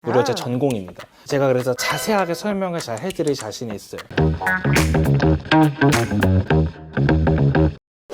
무려 제 전공입니다. 제가 그래서 자세하게 설명을 잘 해드릴 자신이 있어요.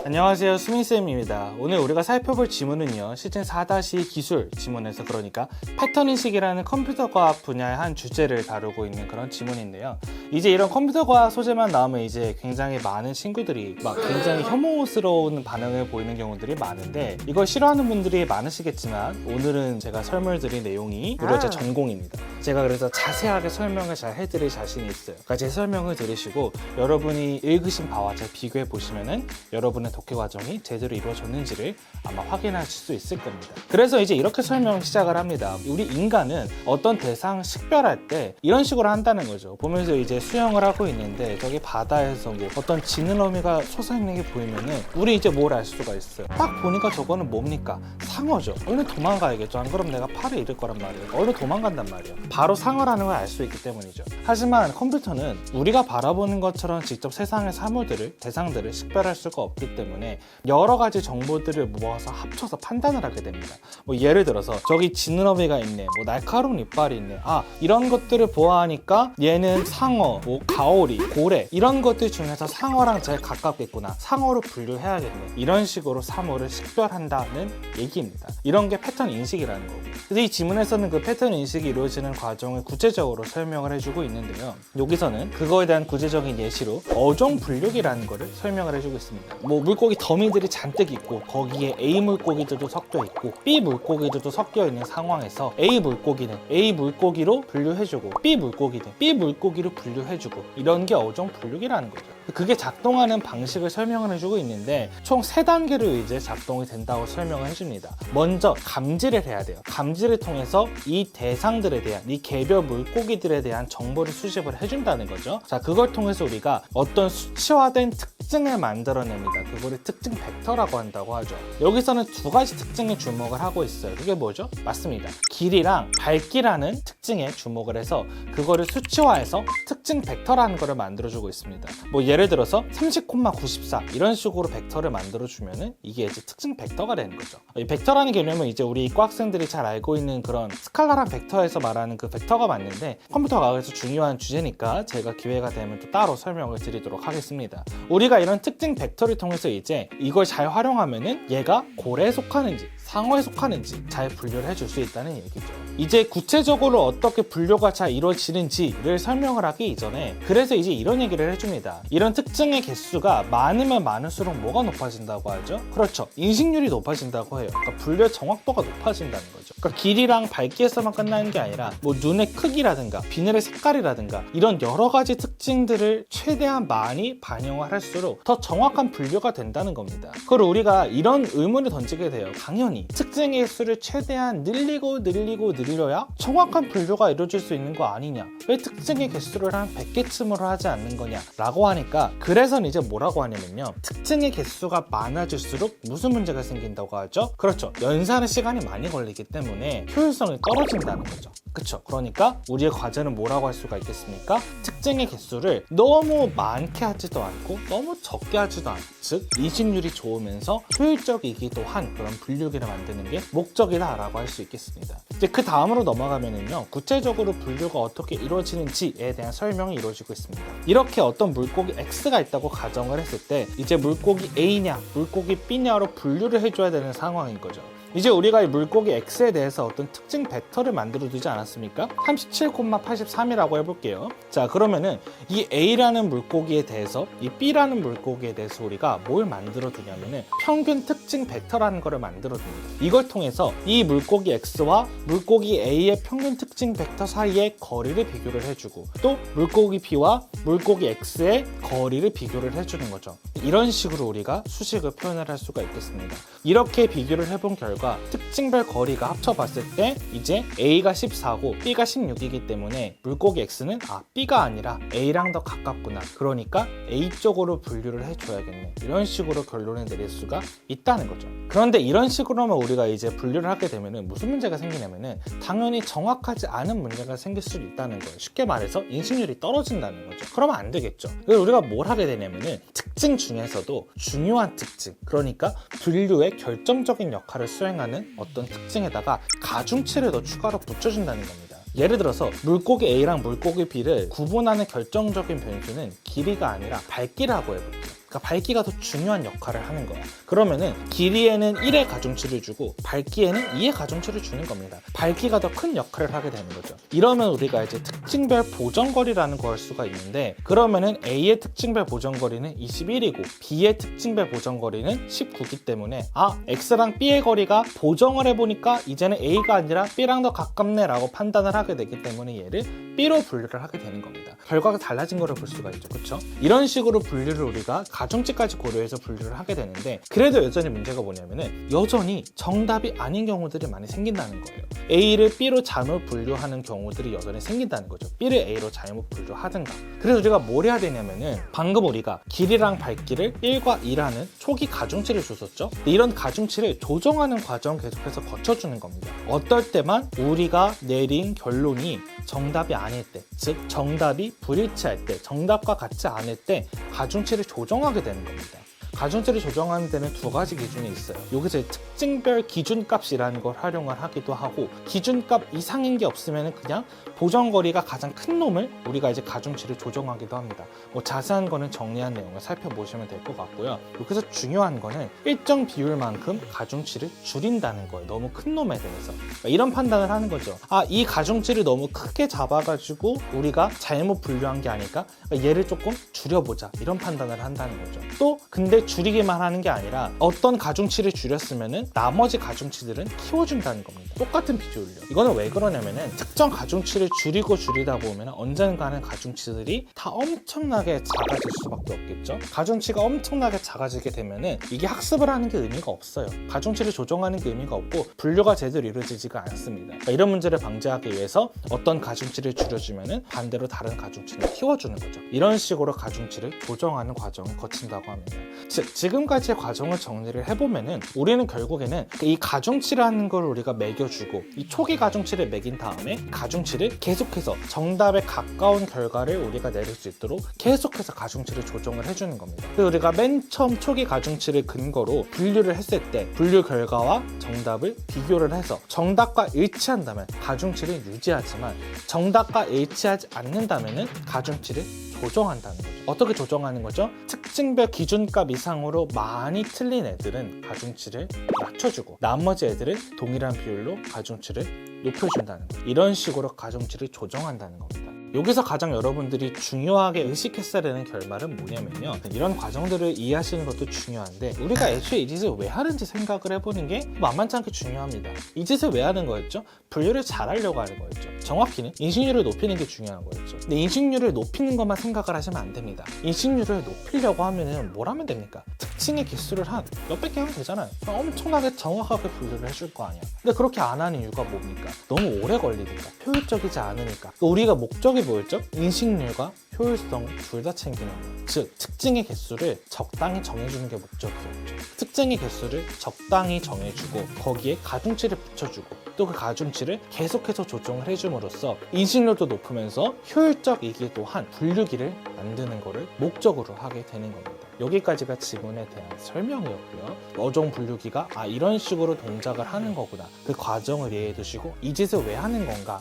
안녕하세요, 수민쌤입니다. 오늘 우리가 살펴볼 지문은요, 시즌 4- 기술 지문에서, 그러니까 패턴 인식이라는 컴퓨터 과학 분야의 한 주제를 다루고 있는 그런 지문인데요. 이제 이런 컴퓨터 과학 소재만 나오면 이제 굉장히 많은 친구들이 막 굉장히 혐오스러운 반응을 보이는 경우들이 많은데, 이걸 싫어하는 분들이 많으시겠지만 오늘은 제가 설명드릴 내용이 무려 제 전공입니다. 제가 그래서 자세하게 설명을 잘 해드릴 자신이 있어요. 그러니까 제 설명을 들으시고 여러분이 읽으신 바와 잘 비교해 보시면은 여러분의 독해 과정이 제대로 이루어졌는지를 아마 확인하실 수 있을 겁니다. 그래서 이제 이렇게 설명 시작을 합니다. 우리 인간은 어떤 대상 식별할 때 이런 식으로 한다는 거죠. 보면서 이제 수영을 하고 있는데 저기 바다에서 뭐 어떤 지느러미가 솟아있는 게 보이면은 우리 이제 뭘 알 수가 있어요. 딱 보니까 저거는 뭡니까? 상어죠. 얼른 도망가야겠죠. 안 그러면 내가 팔을 잃을 거란 말이에요. 얼른 도망간단 말이에요. 바로 상어라는 걸 알 수 있기 때문이죠. 하지만 컴퓨터는 우리가 바라보는 것처럼 직접 세상의 사물들을, 대상들을 식별할 수가 없기 때문에 여러 가지 정보들을 모아서 합쳐서 판단을 하게 됩니다. 뭐 예를 들어서 저기 지느러미가 있네, 뭐 날카로운 이빨이 있네, 이런 것들을 보아하니까 얘는 상어, 뭐 가오리, 고래, 이런 것들 중에서 상어랑 제일 가깝겠구나, 상어로 분류해야겠네, 이런 식으로 사물을 식별한다는 얘기입니다. 이런 게 패턴 인식이라는 거고, 그래서 이 지문에서는 그 패턴 인식이 이루어지는 과정을 구체적으로 설명을 해주고 있는데요. 여기서는 그거에 대한 구체적인 예시로 어종 분류기라는 거를 설명을 해주고 있습니다. 뭐 물고기 더미들이 잔뜩 있고 거기에 A 물고기들도 섞여 있고 B 물고기들도 섞여 있는 상황에서 A 물고기는 A 물고기로 분류해주고 B 물고기는 B 물고기로 분류해주고, 이런 게 어종 분류기라는 거죠. 그게 작동하는 방식을 설명을 해주고 있는데 총 3단계로 이제 작동이 된다고 설명을 해줍니다. 먼저 감지를 해야 돼요. 감지를 통해서 이 대상들에 대한, 이 개별 물고기들에 대한 정보를 수집을 해준다는 거죠. 자, 그걸 통해서 우리가 어떤 수치화된 특징을 만들어냅니다. 그거를 특징 벡터라고 한다고 하죠. 여기서는 2가지 특징에 주목을 하고 있어요. 그게 뭐죠? 맞습니다. 길이랑 밝기라는 특징에 주목을 해서 그거를 수치화해서 특징 벡터라는 거를 만들어주고 있습니다. 뭐 예를 들어서 30,94 이런 식으로 벡터를 만들어주면은 이게 이제 특징 벡터가 되는 거죠. 이 벡터라는 개념은 이제 우리 과학생들이 잘 알고 있는 그런 스칼라란 벡터에서 말하는 그 벡터가 맞는데, 컴퓨터 과학에서 중요한 주제니까 제가 기회가 되면 또 따로 설명을 드리도록 하겠습니다. 우리가 이런 특징 벡터를 통해서 이제 이걸 잘 활용하면은 얘가 고래에 속하는지 상어에 속하는지 잘 분류를 해줄 수 있다는 얘기죠. 이제 구체적으로 어떻게 분류가 잘 이루어지는지를 설명을 하기 이전에, 그래서 이제 이런 얘기를 해줍니다. 이런 특징의 개수가 많으면 많을수록 뭐가 높아진다고 하죠? 그렇죠, 인식률이 높아진다고 해요. 그러니까 분류의 정확도가 높아진다는 거죠. 그러니까 길이랑 밝기에서만 끝나는 게 아니라 뭐 눈의 크기라든가 비늘의 색깔이라든가 이런 여러 가지 특징들을 최대한 많이 반영을 할수록 더 정확한 분류가 된다는 겁니다. 그걸 우리가 이런 의문을 던지게 돼요. 당연히 특징의 수를 최대한 늘려야 정확한 분류가 이루어질 수 있는 거 아니냐, 왜 특징의 개수를 한 100개쯤으로 하지 않는 거냐 라고 하니까, 그래서는 이제 뭐라고 하냐면요, 특징의 개수가 많아질수록 무슨 문제가 생긴다고 하죠? 그렇죠, 연산의 시간이 많이 걸리기 때문에 효율성이 떨어진다는 거죠. 그쵸? 그러니까 우리의 과제는 뭐라고 할 수가 있겠습니까? 특징의 개수를 너무 많게 하지도 않고 너무 적게 하지도 않고, 즉 인식률이 좋으면서 효율적이기도 한 그런 분류기를 만드는 게 목적이다 라고 할 수 있겠습니다. 이제 그 다음으로 넘어가면은요, 구체적으로 분류가 어떻게 이루어지는지에 대한 설명이 이루어지고 있습니다. 이렇게 어떤 물고기 X가 있다고 가정을 했을 때 이제 물고기 A냐 물고기 B냐로 분류를 해줘야 되는 상황인 거죠. 이제 우리가 이 물고기 X에 대해서 어떤 특징 벡터를 만들어 두지 않았습니까? 37,83이라고 해볼게요. 자, 그러면은 이 A라는 물고기에 대해서 이 B라는 물고기에 대해서 우리가 뭘 만들어 두냐면은 평균 특징 벡터라는 거를 만들어 둡니다. 이걸 통해서 이 물고기 X와 물고기 A의 평균 특징 벡터 사이의 거리를 비교를 해주고, 또 물고기 B와 물고기 X의 거리를 비교를 해주는 거죠. 이런 식으로 우리가 수식을 표현을 할 수가 있겠습니다. 이렇게 비교를 해본 결과 특징별 거리가 합쳐봤을 때 이제 A가 14고 B가 16이기 때문에 물고기 X는 B가 아니라 A랑 더 가깝구나, 그러니까 A 쪽으로 분류를 해줘야겠네, 이런 식으로 결론을 내릴 수가 있다는 거죠. 그런데 이런 식으로만 우리가 이제 분류를 하게 되면은 무슨 문제가 생기냐면은 당연히 정확하지 않은 문제가 생길 수도 있다는 거예요. 쉽게 말해서 인식률이 떨어진다는 거죠. 그러면 안 되겠죠. 그래서 우리가 뭘 하게 되냐면은 특징 중에서도 중요한 특징, 그러니까 분류의 결정적인 역할을 수행하는 어떤 특징에다가 가중치를 더 추가로 붙여준다는 겁니다. 예를 들어서 물고기 A랑 물고기 B를 구분하는 결정적인 변수는 길이가 아니라 밝기라고 해볼게요. 그러니까 밝기가 더 중요한 역할을 하는 거야. 그러면은 길이에는 1의 가중치를 주고 밝기에는 2의 가중치를 주는 겁니다. 밝기가 더 큰 역할을 하게 되는 거죠. 이러면 우리가 이제 특징별 보정거리라는 걸 수가 있는데, 그러면은 A의 특징별 보정거리는 21이고 B의 특징별 보정거리는 19이기 때문에 X랑 B의 거리가 보정을 해보니까 이제는 A가 아니라 B랑 더 가깝네 라고 판단을 하게 되기 때문에 얘를 B로 분류를 하게 되는 겁니다. 결과가 달라진 거를 볼 수가 있죠. 그렇죠? 이런 식으로 분류를 우리가 가중치까지 고려해서 분류를 하게 되는데, 그래도 여전히 문제가 뭐냐면은 여전히 정답이 아닌 경우들이 많이 생긴다는 거예요. A를 B로 잘못 분류하는 경우들이 여전히 생긴다는 거죠. B를 A로 잘못 분류하든가. 그래서 우리가 뭘 해야 되냐면은, 방금 우리가 길이랑 밝기를 1과 2라는 초기 가중치를 줬었죠. 이런 가중치를 조정하는 과정 계속해서 거쳐주는 겁니다. 어떨 때만 우리가 내린 결론이 정답이 아닐 때, 즉 정답이 불일치할 때, 정답과 같지 않을 때 가중치를 조정하게 되는 겁니다. 가중치를 조정하는 데는 두 가지 기준이 있어요. 여기서 특징별 기준값이라는 걸 활용을 하기도 하고, 기준값 이상인 게 없으면 그냥 보정거리가 가장 큰 놈을 우리가 이제 가중치를 조정하기도 합니다. 자세한 거는 정리한 내용을 살펴보시면 될 것 같고요. 여기서 중요한 거는 일정 비율만큼 가중치를 줄인다는 거예요. 너무 큰 놈에 대해서. 이런 판단을 하는 거죠. 이 가중치를 너무 크게 잡아가지고 우리가 잘못 분류한 게 아닐까? 얘를 조금 줄여보자. 이런 판단을 한다는 거죠. 또 근데 줄이기만 하는 게 아니라 어떤 가중치를 줄였으면은 나머지 가중치들은 키워준다는 겁니다. 똑같은 비율을요. 이거는 왜 그러냐면은 특정 가중치를 줄이다 보면 언젠가는 가중치들이 다 엄청나게 작아질 수밖에 없겠죠. 가중치가 엄청나게 작아지게 되면은 이게 학습을 하는 게 의미가 없어요. 가중치를 조정하는 게 의미가 없고 분류가 제대로 이루어지지가 않습니다. 그러니까 이런 문제를 방지하기 위해서 어떤 가중치를 줄여주면은 반대로 다른 가중치를 키워주는 거죠. 이런 식으로 가중치를 조정하는 과정을 거친다고 합니다. 즉 지금까지의 과정을 정리를 해보면은 우리는 결국에는 이 가중치라는 걸 우리가 매겨주고 이 초기 가중치를 매긴 다음에 가중치를 계속해서 정답에 가까운 결과를 우리가 내릴 수 있도록 계속해서 가중치를 조정을 해주는 겁니다. 그래서 우리가 맨 처음 초기 가중치를 근거로 분류를 했을 때 분류 결과와 정답을 비교를 해서 정답과 일치한다면 가중치를 유지하지만 정답과 일치하지 않는다면은 가중치를 조정한다는 거죠. 어떻게 조정하는 거죠? 특징별 기준값 이상으로 많이 틀린 애들은 가중치를 낮춰주고 나머지 애들은 동일한 비율로 가중치를 높여준다는 거예요. 이런 식으로 가중치를 조정한다는 겁니다. 여기서 가장 여러분들이 중요하게 의식했어야 되는 결말은 뭐냐면요, 이런 과정들을 이해하시는 것도 중요한데 우리가 애초에 이 짓을 왜 하는지 생각을 해보는 게 만만치 않게 중요합니다. 이 짓을 왜 하는 거였죠? 분류를 잘하려고 하는 거였죠. 정확히는 인식률을 높이는 게 중요한 거였죠. 근데 인식률을 높이는 것만 생각을 하시면 안 됩니다. 인식률을 높이려고 하면은 뭘 하면 됩니까? 특징의 개수를 한 몇백 개 하면 되잖아요. 엄청나게 정확하게 분류를 해줄 거 아니야. 근데 그렇게 안 하는 이유가 뭡니까? 너무 오래 걸리니까, 효율적이지 않으니까. 우리가 목적이 뭐였죠? 인식률과 효율성 둘 다 챙기는 거예요. 즉 특징의 개수를 적당히 정해주는 게 목적이었죠. 특징의 개수를 적당히 정해주고 거기에 가중치를 붙여주고 또 그 가중치를 계속해서 조정을 해줌으로써 인식률도 높으면서 효율적이기도 한 분류기를 만드는 것을 목적으로 하게 되는 겁니다. 여기까지가 지문에 대한 설명이었고요. 어종 분류기가 이런 식으로 동작을 하는 거구나, 그 과정을 이해해 두시고 이 짓을 왜 하는 건가,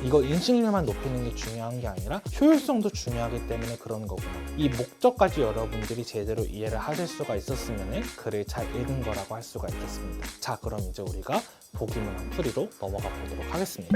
이거 인식률만 높이는 게 중요한 게 아니라 효율성도 중요하기 때문에 그런 거구나, 이 목적까지 여러분들이 제대로 이해를 하실 수가 있었으면 글을 잘 읽은 거라고 할 수가 있겠습니다. 자, 그럼 이제 우리가 보기 문항 풀이로 넘어가 보도록 하겠습니다.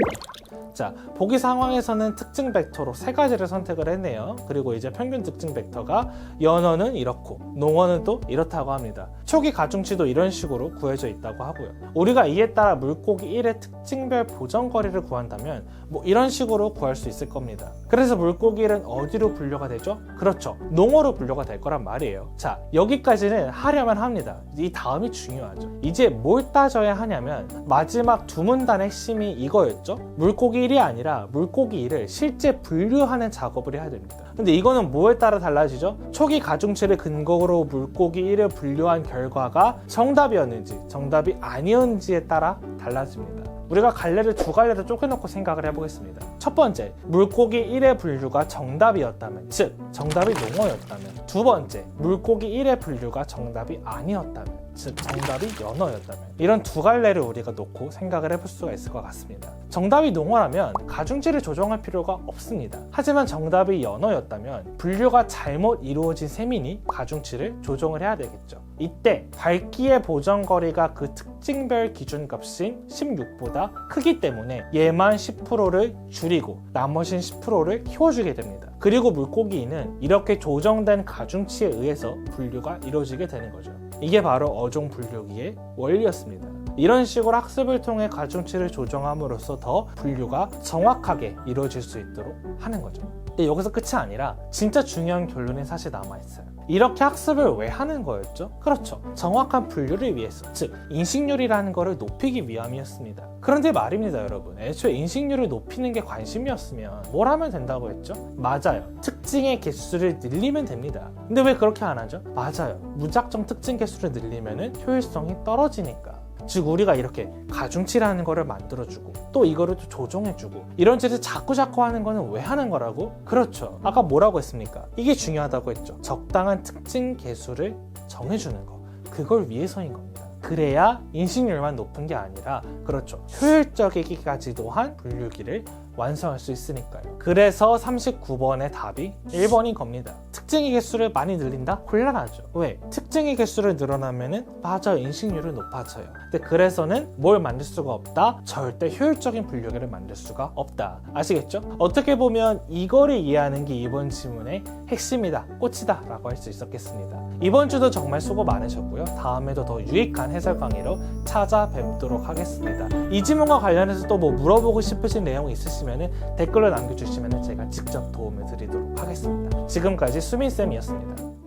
자, 보기 상황에서는 특징 벡터로 세 가지를 선택을 했네요. 그리고 이제 평균 특징 벡터가 연어는 이렇고 농어는 또 이렇다고 합니다. 초기 가중치도 이런 식으로 구해져 있다고 하고요. 우리가 이에 따라 물고기 1의 특징별 보정거리를 구한다면 이런 식으로 구할 수 있을 겁니다. 그래서 물고기 1은 어디로 분류가 되죠? 그렇죠, 농어로 분류가 될 거란 말이에요. 자, 여기까지는 하려면 합니다. 이 다음이 중요하죠. 이제 뭘 따져야 하냐면 마지막 두 문단의 핵심이 이거였죠. 물고기 1이 아니라 물고기 1을 실제 분류하는 작업을 해야 됩니다. 근데 이거는 뭐에 따라 달라지죠? 초기 가중치를 근거로 물고기 1을 분류한 결과가 정답이었는지 정답이 아니었는지에 따라 달라집니다. 우리가 갈래를 두 갈래로 쪼개놓고 생각을 해보겠습니다. 첫 번째, 물고기 1의 분류가 정답이었다면, 즉 정답이 농어였다면. 두 번째, 물고기 1의 분류가 정답이 아니었다면, 즉 정답이 연어였다면. 이런 두 갈래를 우리가 놓고 생각을 해볼 수가 있을 것 같습니다. 정답이 농어라면 가중치를 조정할 필요가 없습니다. 하지만 정답이 연어였다면 분류가 잘못 이루어진 셈이니 가중치를 조정을 해야 되겠죠. 이때 밝기의 보정거리가 그 특징별 기준값인 16보다 크기 때문에 얘만 10%를 줄이고 나머진 10%를 키워주게 됩니다. 그리고 물고기는 이렇게 조정된 가중치에 의해서 분류가 이루어지게 되는 거죠. 이게 바로 어종 분류기의 원리였습니다. 이런 식으로 학습을 통해 가중치를 조정함으로써 더 분류가 정확하게 이루어질 수 있도록 하는 거죠. 근데 여기서 끝이 아니라 진짜 중요한 결론이 사실 남아있어요. 이렇게 학습을 왜 하는 거였죠? 그렇죠. 정확한 분류를 위해서, 즉 인식률이라는 거를 높이기 위함이었습니다. 그런데 말입니다, 여러분. 애초에 인식률을 높이는 게 관심이었으면 뭘 하면 된다고 했죠? 맞아요. 특징의 개수를 늘리면 됩니다. 근데 왜 그렇게 안 하죠? 맞아요. 무작정 특징 개수를 늘리면 효율성이 떨어지니까. 즉 우리가 이렇게 가중치라는 거를 만들어주고 또 이거를 또 조정해주고 이런 짓을 자꾸 하는 거는 왜 하는 거라고? 그렇죠. 아까 뭐라고 했습니까? 이게 중요하다고 했죠. 적당한 특징 개수를 정해주는 거. 그걸 위해서인 겁니다. 그래야 인식률만 높은 게 아니라 그렇죠. 효율적이기까지도 한 분류기를 완성할 수 있으니까요. 그래서 39번의 답이 1번인 겁니다. 특징의 개수를 많이 늘린다? 곤란하죠. 왜? 특징의 개수를 늘어나면은 맞아 인식률은 높아져요. 근데 그래서는 뭘 만들 수가 없다? 절대 효율적인 분류기를 만들 수가 없다. 아시겠죠? 어떻게 보면 이거를 이해하는 게 이번 지문의 핵심이다, 꽃이다 라고 할 수 있었겠습니다. 이번 주도 정말 수고 많으셨고요. 다음에도 더 유익한 해설 강의로 찾아뵙도록 하겠습니다. 이 지문과 관련해서 또 뭐 물어보고 싶으신 내용이 있으시면 댓글로 남겨주시면 제가 직접 도움을 드리도록 하겠습니다. 지금까지 수민쌤이었습니다.